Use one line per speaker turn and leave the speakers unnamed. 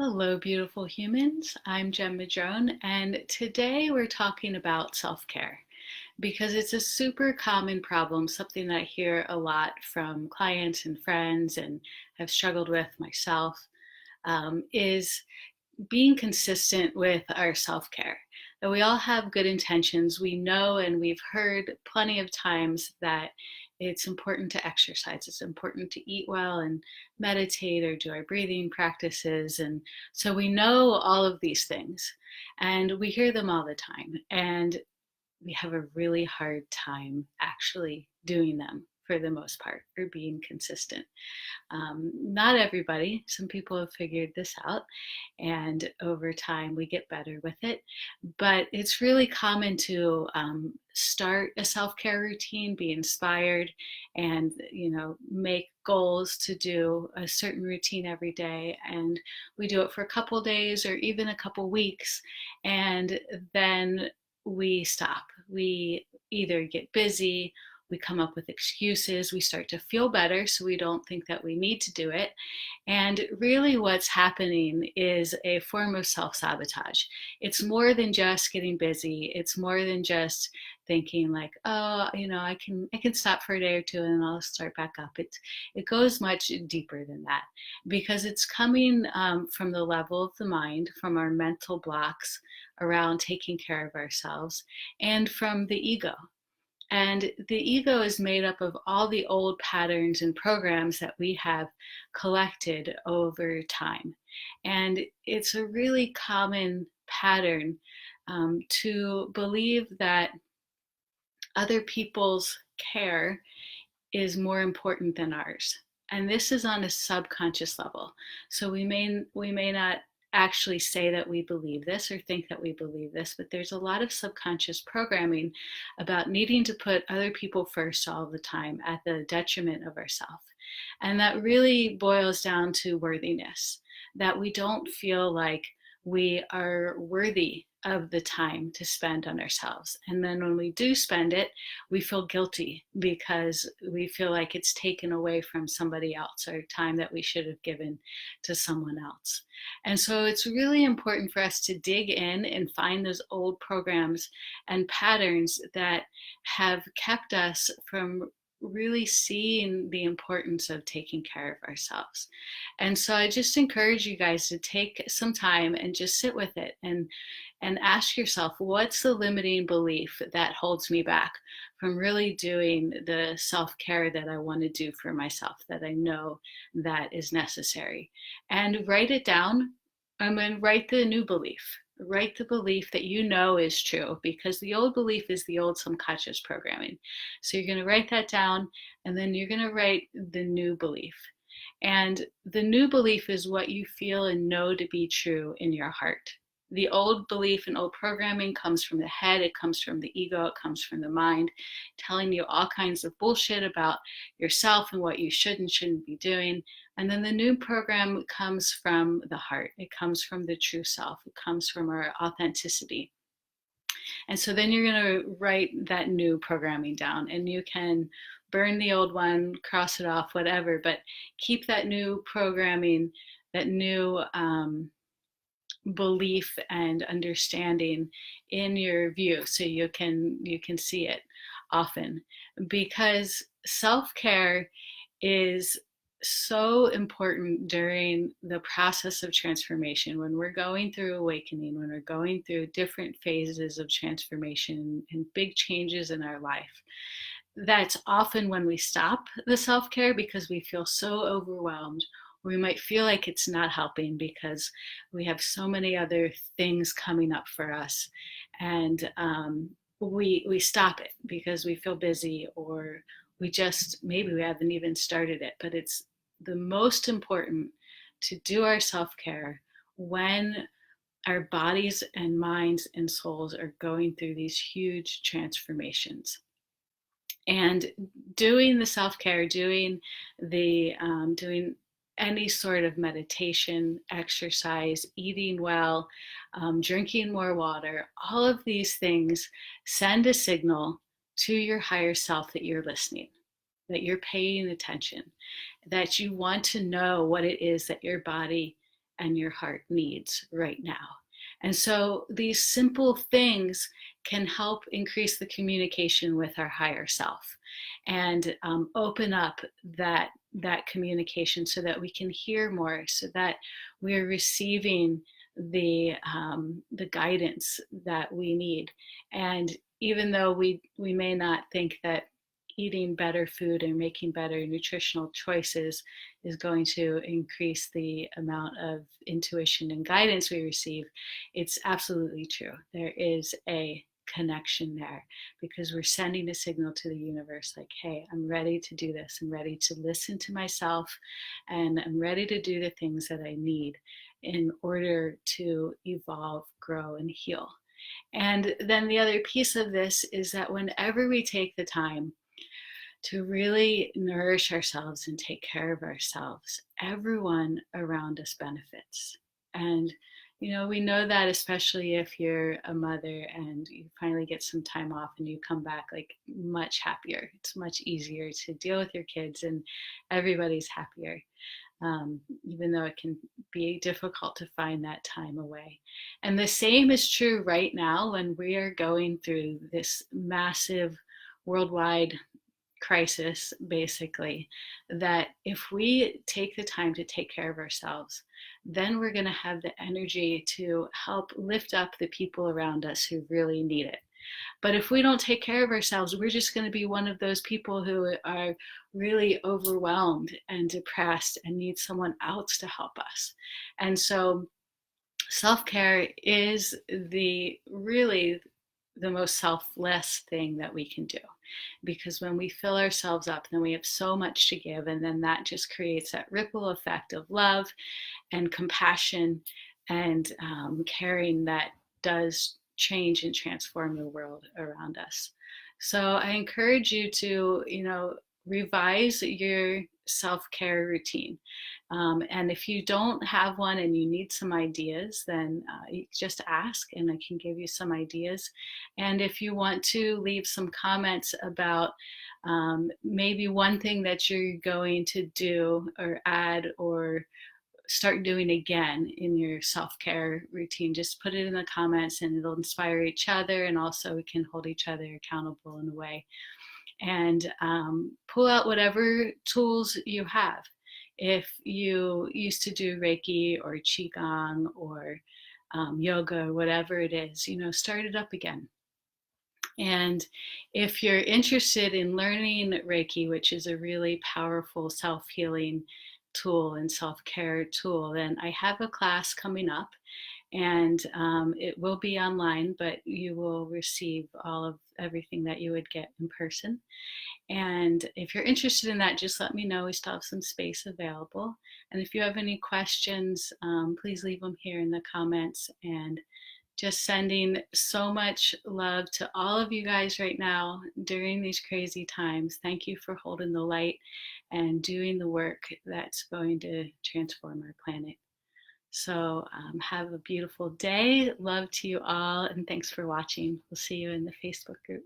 Hello, beautiful humans. I'm Jem Madrone, and today we're talking about self care because it's a super common problem, something that I hear a lot from clients and friends and have struggled with myself. Is being consistent with our self care. That we all have good intentions. We know and we've heard plenty of times that it's important to exercise, it's important to eat well and meditate or do our breathing practices. And so we know all of these things and we hear them all the time. And we have a really hard time actually doing them for the most part or being consistent. Not everybody, some people have figured this out, and over time we get better with it. But it's really common to start a self care routine, be inspired, and make goals to do a certain routine every day. And we do it for a couple days or even a couple weeks, and then we stop. We either get busy, we come up with excuses, we start to feel better, so we don't think that we need to do it. And really, what's happening is a form of self sabotage. It's more than just getting busy, it's more than just thinking like, oh, I can stop for a day or two and I'll start back up. It goes much deeper than that because it's coming from the level of the mind, from our mental blocks around taking care of ourselves, and from the ego. And the ego is made up of all the old patterns and programs that we have collected over time. And it's a really common pattern to believe that other people's care is more important than ours. And this is on a subconscious level. So we may not actually say that we believe this or think that we believe this, but there's a lot of subconscious programming about needing to put other people first all the time at the detriment of ourselves. And that really boils down to worthiness, that we don't feel like we are worthy of the time to spend on ourselves. And then when we do spend it, we feel guilty because we feel like it's taken away from somebody else or time that we should have given to someone else. And so it's really important for us to dig in and find those old programs and patterns that have kept us from really seeing the importance of taking care of ourselves. And so I just encourage you guys to take some time and just sit with it and ask yourself, what's the limiting belief that holds me back from really doing the self-care that I want to do for myself, that I know that is necessary? And write it down, and then write the new belief. Write the belief that you know is true, because the old belief is the old subconscious programming. So you're going to write that down, and then you're going to write the new belief. And the new belief is what you feel and know to be true in your heart. The old belief and old programming comes from the head, it comes from the ego, it comes from the mind, telling you all kinds of bullshit about yourself and what you should and shouldn't be doing. And then the new program comes from the heart, it comes from the true self, it comes from our authenticity. And so then you're going to write that new programming down, and you can burn the old one, cross it off, whatever, but keep that new programming, that new belief and understanding in your view so you can see it often, because self-care is so important during the process of transformation, when we're going through awakening, when we're going through different phases of transformation and big changes in our life. That's often when we stop the self-care because we feel so overwhelmed. We might feel like it's not helping because we have so many other things coming up for us, and we stop it because we feel busy, or we just, maybe we haven't even started it. But it's the most important to do our self-care when our bodies and minds and souls are going through these huge transformations. And doing the self-care, doing any sort of meditation, exercise, eating well, drinking more water, all of these things send a signal to your higher self that you're listening, that you're paying attention, that you want to know what it is that your body and your heart needs right now. And so these simple things can help increase the communication with our higher self and open up that communication so that we can hear more, so that we're receiving the guidance that we need. And even though we may not think that eating better food and making better nutritional choices is going to increase the amount of intuition and guidance we receive, it's absolutely true. There is a connection there because we're sending a signal to the universe like, hey, I'm ready to do this. I'm ready to listen to myself, and I'm ready to do the things that I need in order to evolve, grow, and heal. And then the other piece of this is that whenever we take the time to really nourish ourselves and take care of ourselves, everyone around us benefits. And we know that especially if you're a mother and you finally get some time off and you come back like much happier. It's much easier to deal with your kids and everybody's happier. Even though it can be difficult to find that time away. And the same is true right now when we are going through this massive worldwide crisis, basically, that if we take the time to take care of ourselves, then we're going to have the energy to help lift up the people around us who really need it. But if we don't take care of ourselves, we're just going to be one of those people who are really overwhelmed and depressed and need someone else to help us. And so self-care is really the most selfless thing that we can do, because when we fill ourselves up, then we have so much to give, and then that just creates that ripple effect of love and compassion and caring that does change and transform the world around us. So I encourage you to, revise your self-care routine. And if you don't have one and you need some ideas, then you just ask and I can give you some ideas. And if you want to leave some comments about maybe one thing that you're going to do or add or start doing again in your self-care routine, just put it in the comments and it'll inspire each other, and also we can hold each other accountable in a way. And pull out whatever tools you have. If you used to do Reiki or Qigong or yoga or whatever it is, start it up again. And if you're interested in learning Reiki, which is a really powerful self-healing tool and self-care tool, then I have a class coming up, and it will be online, but you will receive all of everything that you would get in person. And if you're interested in that, just let me know. We still have some space available. And if you have any questions, please leave them here in the comments. And just sending so much love to all of you guys right now during these crazy times. Thank you for holding the light and doing the work that's going to transform our planet. So have a beautiful day. Love to you all, and thanks for watching. We'll see you in the Facebook group.